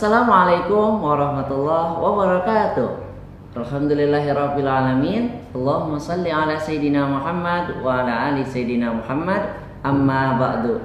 Assalamualaikum warahmatullahi wabarakatuh. Alhamdulillahirabbil alamin. Allahumma shalli ala sayidina Muhammad wa ala ali sayidina Muhammad. Amma ba'du.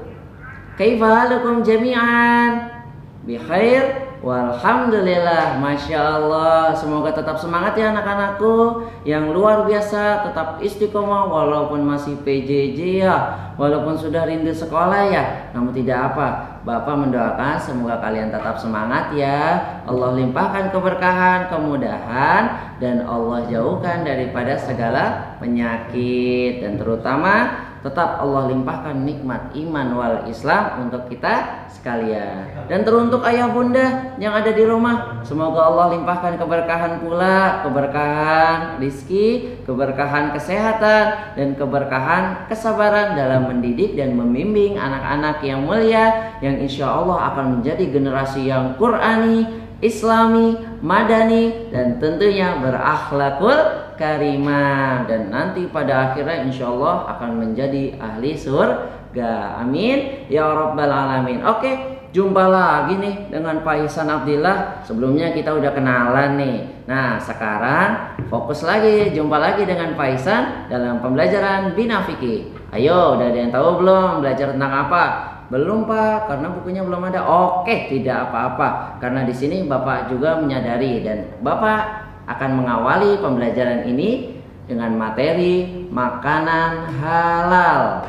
Kaifa halukum jami'an? Bi khair walhamdulillah. Masya Allah, semoga tetap semangat ya anak-anakku yang luar biasa, tetap istiqomah walaupun masih PJJ ya, walaupun sudah rindu sekolah ya. Namun tidak apa, Bapak mendoakan semoga kalian tetap semangat ya. Allah limpahkan keberkahan, kemudahan, dan Allah jauhkan daripada segala penyakit, dan terutama tetap Allah limpahkan nikmat iman wal Islam untuk kita sekalian. Dan teruntuk ayah bunda yang ada di rumah, semoga Allah limpahkan keberkahan pula, keberkahan rizki, keberkahan kesehatan, dan keberkahan kesabaran dalam mendidik dan membimbing anak-anak yang mulia, yang insya Allah akan menjadi generasi yang Qur'ani, Islami, Madani, dan tentunya berakhlakul karimah, dan nanti pada akhirnya insya Allah akan menjadi ahli surga. Amin ya rabbal alamin. Oke, jumpa lagi nih dengan Pak Ihsan Abdillah. Sebelumnya kita udah kenalan nih. Nah sekarang fokus lagi, jumpa lagi dengan Pak Ihsan dalam pembelajaran Bina Fikih. Ayo, udah ada yang tahu belum belajar tentang apa? Belum Pak, karena bukunya belum ada. Oke, tidak apa-apa, karena di sini Bapak juga menyadari dan Bapak akan mengawali pembelajaran ini dengan materi makanan halal.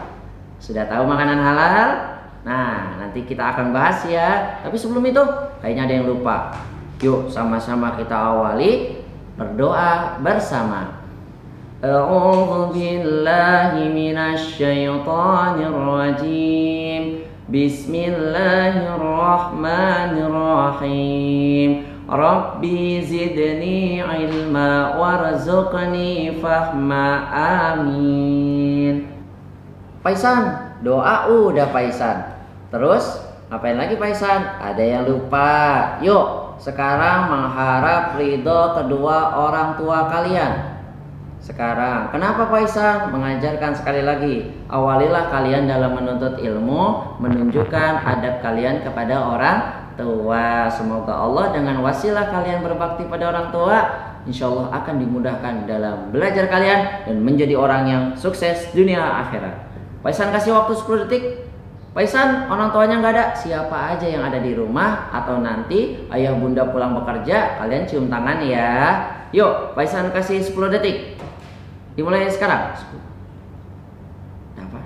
Sudah tahu makanan halal? Nah, nanti kita akan bahas ya. Tapi sebelum itu, kayaknya ada yang lupa. Yuk, sama-sama kita awali berdoa bersama. A'udzu billahi minasy syaithanir rajim. Bismillahirrahmanirrahim. Rabbi zidni ilma warzuqni fahma. Amin. Pak Ihsan, doa udah Pak Ihsan. Terus ngapain lagi Pak Ihsan? Ada yang lupa. Yuk, sekarang mengharap ridho kedua orang tua kalian. Sekarang, kenapa Pak Ihsan mengajarkan sekali lagi? Awalilah kalian dalam menuntut ilmu, menunjukkan adab kalian kepada orang tua. Semoga Allah dengan wasilah kalian berbakti pada orang tua, insya Allah akan dimudahkan dalam belajar kalian dan menjadi orang yang sukses dunia akhirat. Pak Ihsan kasih waktu 10 detik. Pak Ihsan, orang tuanya nggak ada, siapa aja yang ada di rumah atau nanti ayah bunda pulang bekerja, kalian cium tangan ya. Yuk, Pak Ihsan kasih 10 detik. Dimulai sekarang. Apa?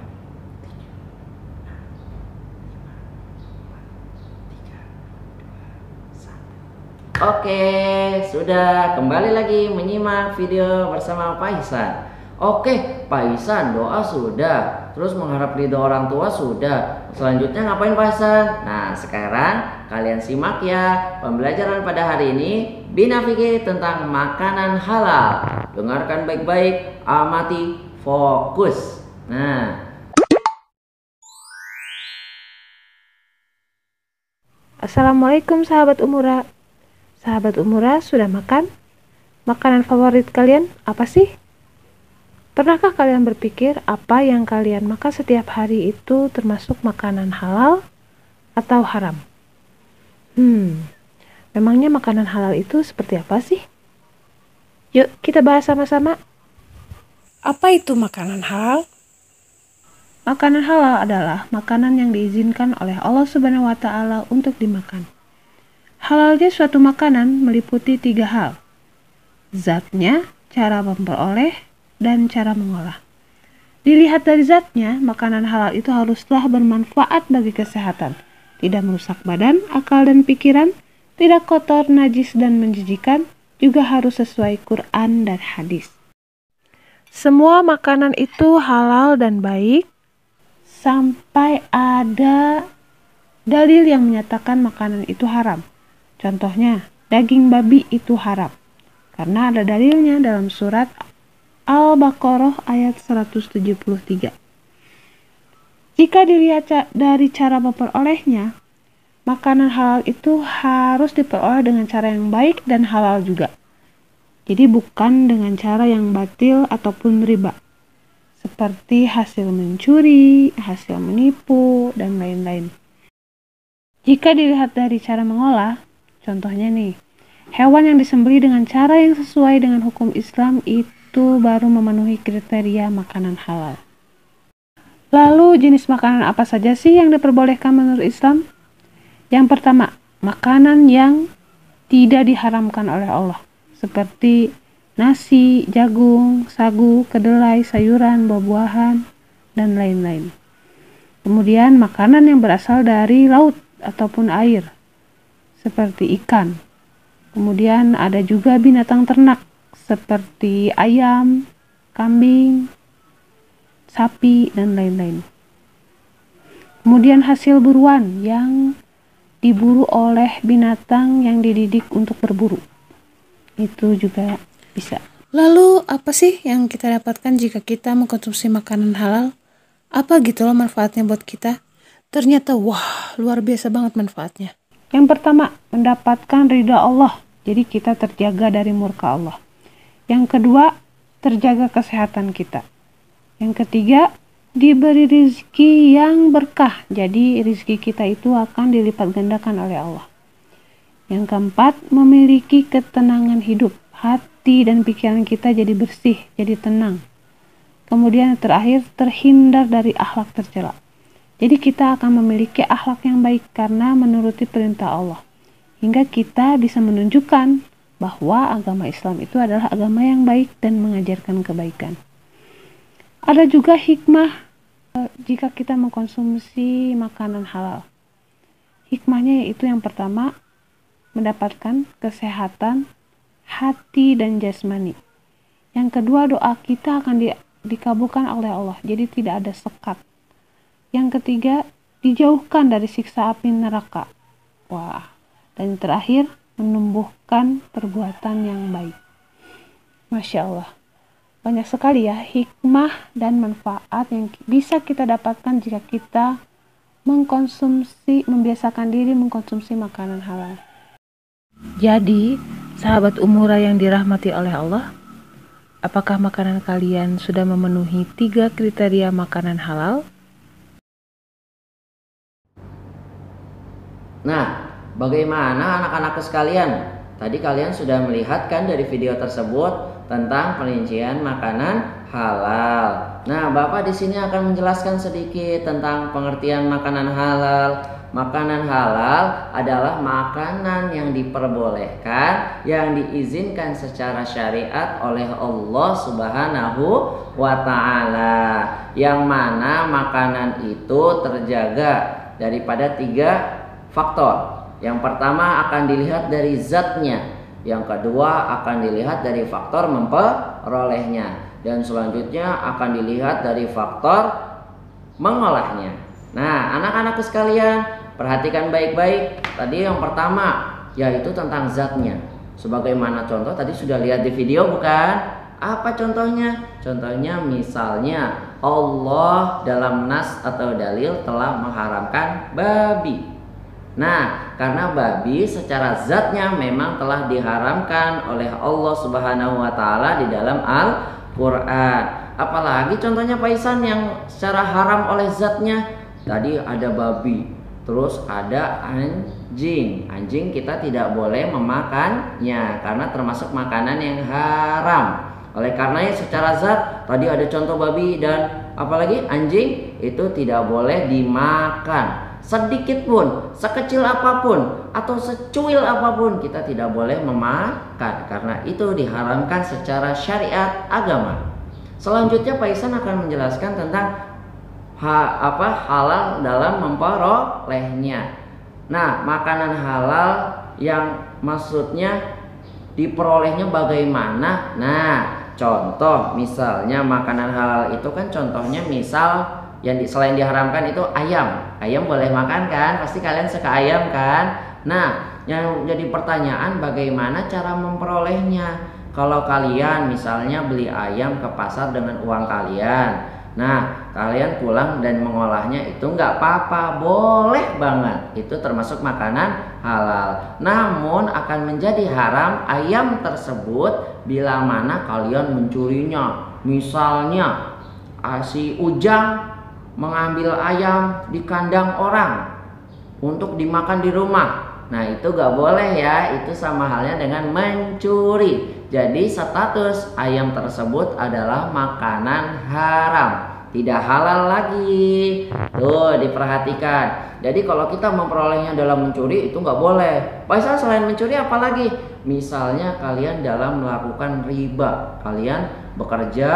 Oke, sudah kembali lagi menyimak video bersama Pak Ihsan. Oke, Pak Ihsan doa sudah, terus mengharap ridho orang tua sudah. Selanjutnya ngapain Pak Ihsan? Nah, sekarang kalian simak ya pembelajaran pada hari ini Bina Fikih tentang makanan halal. Dengarkan baik-baik, amati, fokus. Nah, Assalamualaikum sahabat Umura. Sahabat Umura, sudah makan? Makanan favorit kalian apa sih? Pernahkah kalian berpikir apa yang kalian makan setiap hari itu termasuk makanan halal atau haram? Memangnya makanan halal itu seperti apa sih? Yuk kita bahas sama-sama. Apa itu makanan halal? Makanan halal adalah makanan yang diizinkan oleh Allah Subhanahu wa Ta'ala untuk dimakan. Halalnya suatu makanan meliputi 3 hal: zatnya, cara memperoleh, dan cara mengolah. Dilihat dari zatnya, makanan halal itu haruslah bermanfaat bagi kesehatan, tidak merusak badan, akal, dan pikiran, tidak kotor, najis, dan menjijikan, juga harus sesuai Quran dan hadis. Semua makanan itu halal dan baik sampai ada dalil yang menyatakan makanan itu haram. Contohnya, daging babi itu haram karena ada dalilnya dalam surat Al-Baqarah ayat 173. Jika dilihat dari cara memperolehnya, makanan halal itu harus diperoleh dengan cara yang baik dan halal juga. Jadi bukan dengan cara yang batil ataupun riba, seperti hasil mencuri, hasil menipu, dan lain-lain. Jika dilihat dari cara mengolah, Contohnya nih, hewan yang disembelih dengan cara yang sesuai dengan hukum Islam itu baru memenuhi kriteria makanan halal. Lalu jenis makanan apa saja sih yang diperbolehkan menurut Islam? Yang pertama, makanan yang tidak diharamkan oleh Allah, seperti nasi, jagung, sagu, kedelai, sayuran, buah-buahan, dan lain-lain. Kemudian makanan yang berasal dari laut ataupun air, seperti ikan. Kemudian ada juga binatang ternak, seperti ayam, kambing, sapi, dan lain-lain. Kemudian hasil buruan yang diburu oleh binatang yang dididik untuk berburu. Itu juga bisa. Lalu apa sih yang kita dapatkan jika kita mengkonsumsi makanan halal? Apa gitu loh manfaatnya buat kita? Ternyata wah, luar biasa banget manfaatnya. Yang pertama, mendapatkan ridha Allah. Jadi kita terjaga dari murka Allah. Yang kedua, terjaga kesehatan kita. Yang ketiga, diberi rizki yang berkah. Jadi rizki kita itu akan dilipat gandakan oleh Allah. Yang keempat, memiliki ketenangan hidup. Hati dan pikiran kita jadi bersih, jadi tenang. Kemudian yang terakhir, terhindar dari akhlak tercela. Jadi kita akan memiliki akhlak yang baik karena menuruti perintah Allah. Hingga kita bisa menunjukkan bahwa agama Islam itu adalah agama yang baik dan mengajarkan kebaikan. Ada juga hikmah jika kita mengkonsumsi makanan halal. Hikmahnya yaitu yang pertama, mendapatkan kesehatan hati dan jasmani. Yang kedua, doa kita akan dikabulkan oleh Allah, jadi tidak ada sekat. Yang ketiga, dijauhkan dari siksa api neraka. Wah, dan yang terakhir, menumbuhkan perbuatan yang baik. Masya Allah. Banyak sekali ya hikmah dan manfaat yang bisa kita dapatkan jika kita membiasakan diri mengkonsumsi makanan halal. Jadi, sahabat Umura yang dirahmati oleh Allah, apakah makanan kalian sudah memenuhi 3 kriteria makanan halal? Nah, bagaimana anak-anakku sekalian? Tadi kalian sudah melihat kan dari video tersebut tentang perincian makanan halal. Nah, Bapak di sini akan menjelaskan sedikit tentang pengertian makanan halal. Makanan halal adalah makanan yang diperbolehkan, yang diizinkan secara syariat oleh Allah Subhanahu wa ta'ala. Yang mana makanan itu terjaga daripada 3 faktor. Yang pertama akan dilihat dari zatnya. Yang kedua akan dilihat dari faktor memperolehnya. Dan selanjutnya akan dilihat dari faktor mengolahnya. Nah, anak-anakku sekalian, perhatikan baik-baik. Tadi yang pertama yaitu tentang zatnya. Sebagaimana contoh tadi sudah lihat di video bukan? Apa contohnya? Contohnya misalnya Allah dalam nas atau dalil telah mengharamkan babi. Nah, karena babi secara zatnya memang telah diharamkan oleh Allah Subhanahu wa ta'ala di dalam Al-Quran. Apalagi contohnya Pak Isan yang secara haram oleh zatnya. Tadi ada babi, terus ada anjing. Anjing kita tidak boleh memakannya karena termasuk makanan yang haram. Oleh karenanya secara zat tadi ada contoh babi dan apalagi anjing itu tidak boleh dimakan. Sedikit pun, sekecil apapun atau secuil apapun kita tidak boleh memakan karena itu diharamkan secara syariat agama. Selanjutnya Pak Isan akan menjelaskan tentang halal dalam memperolehnya. Nah, makanan halal yang maksudnya diperolehnya bagaimana? Nah, contoh misalnya makanan halal itu kan contohnya misal yang selain diharamkan itu ayam. Ayam boleh makan kan? Pasti kalian suka ayam kan? Nah, yang jadi pertanyaan bagaimana cara memperolehnya? Kalau kalian misalnya beli ayam ke pasar dengan uang kalian, nah kalian pulang dan mengolahnya itu nggak apa-apa, boleh banget. Itu termasuk makanan halal. Namun akan menjadi haram ayam tersebut bila mana kalian mencurinya. Misalnya si Ujang mengambil ayam di kandang orang untuk dimakan di rumah. Nah itu gak boleh ya, itu sama halnya dengan mencuri. Jadi status ayam tersebut adalah makanan haram, tidak halal lagi. Tuh diperhatikan. Jadi kalau kita memperolehnya dalam mencuri itu nggak boleh. Pak Isal, selain mencuri apa lagi? Misalnya kalian dalam melakukan riba, kalian bekerja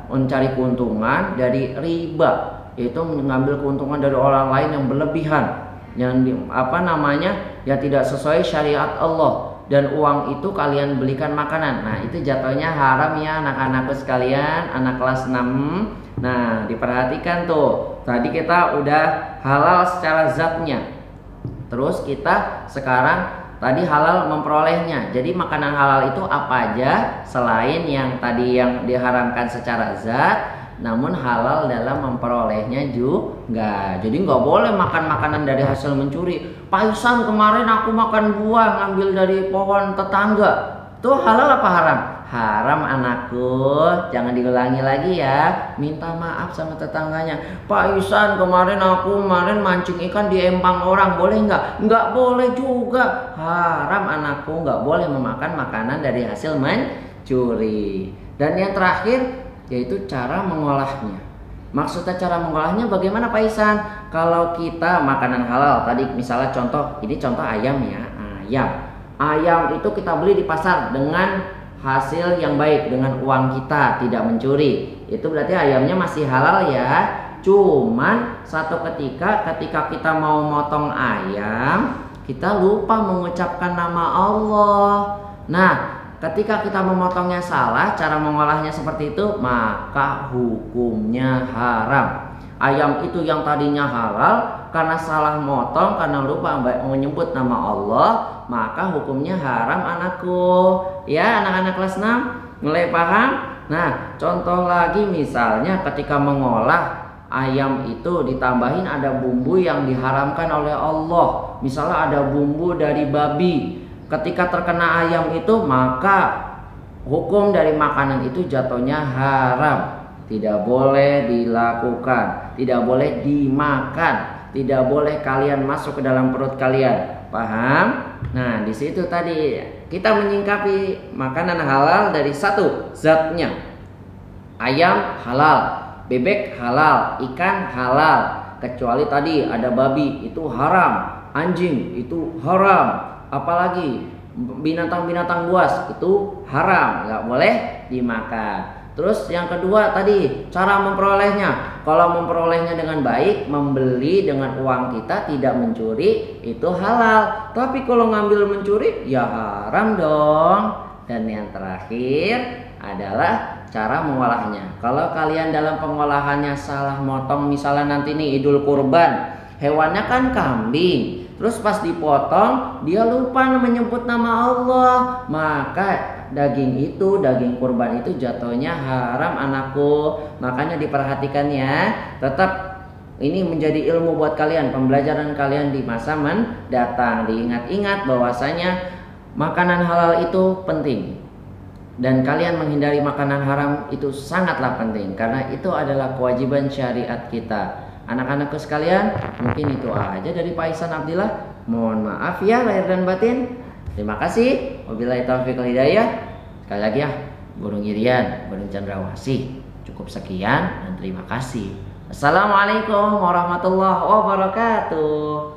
mencari keuntungan dari riba, yaitu mengambil keuntungan dari orang lain yang berlebihan, yang ya tidak sesuai syariat Allah, dan uang itu kalian belikan makanan. Nah itu jatuhnya haram ya anak-anakku sekalian, anak kelas 6. Nah diperhatikan tuh, tadi kita udah halal secara zatnya, terus kita sekarang tadi halal memperolehnya. Jadi makanan halal itu apa aja selain yang tadi yang diharamkan secara zat, namun halal dalam memperolehnya juga. Jadi nggak boleh makan makanan dari hasil mencuri. Pak Ihsan, kemarin aku makan buah ngambil dari pohon tetangga, tuh halal apa haram? Haram anakku, jangan diulangi lagi ya. Minta maaf sama tetangganya. Pak Ihsan, kemarin mancing ikan di empang orang, boleh nggak? Nggak boleh juga, haram anakku, nggak boleh memakan makanan dari hasil mencuri. Dan yang terakhir yaitu cara mengolahnya. Maksudnya cara mengolahnya bagaimana Pak Ihsan? Kalau kita makanan halal tadi, misalnya ini contoh ayam ya, ayam itu kita beli di pasar dengan hasil yang baik, dengan uang kita, tidak mencuri. Itu berarti ayamnya masih halal ya. Cuman satu ketika kita mau motong ayam, kita lupa mengucapkan nama Allah. Nah ketika kita memotongnya salah, cara mengolahnya seperti itu, maka hukumnya haram. Ayam itu yang tadinya halal, karena salah motong, karena lupa menyebut nama Allah, maka hukumnya haram anakku. Ya anak-anak kelas 6 mulai paham? Nah contoh lagi, misalnya ketika mengolah ayam itu ditambahin ada bumbu yang diharamkan oleh Allah. Misalnya ada bumbu dari babi. Ketika terkena ayam itu, maka hukum dari makanan itu jatuhnya haram. Tidak boleh dilakukan, tidak boleh dimakan, tidak boleh kalian masuk ke dalam perut kalian. Paham? Nah, di situ tadi kita menyingkapi makanan halal dari satu zatnya. Ayam halal, bebek halal, ikan halal. Kecuali tadi ada babi, itu haram. Anjing itu haram. Apalagi binatang-binatang buas itu haram, nggak boleh dimakan. Terus yang kedua tadi cara memperolehnya. Kalau memperolehnya dengan baik, membeli dengan uang kita, tidak mencuri, itu halal. Tapi kalau ngambil mencuri ya haram dong. Dan yang terakhir adalah cara mengolahnya. Kalau kalian dalam pengolahannya salah motong, misalnya nanti nih Idul Kurban, hewannya kan kambing, terus pas dipotong dia lupa menyebut nama Allah, maka daging kurban itu jatuhnya haram anakku. Makanya diperhatikan ya. Tetap ini menjadi ilmu buat kalian, pembelajaran kalian di masa mendatang. Diingat-ingat bahwasanya makanan halal itu penting, dan kalian menghindari makanan haram itu sangatlah penting, karena itu adalah kewajiban syariat kita. Anak-anakku sekalian, mungkin itu aja dari Pak Ihsan Abdillah. Mohon maaf ya lahir dan batin. Terima kasih. Wabillahi taufiq wal hidayah. Sekali lagi ya, Burung Irian, Burung Cendrawasih. Cukup sekian dan terima kasih. Assalamualaikum warahmatullahi wabarakatuh.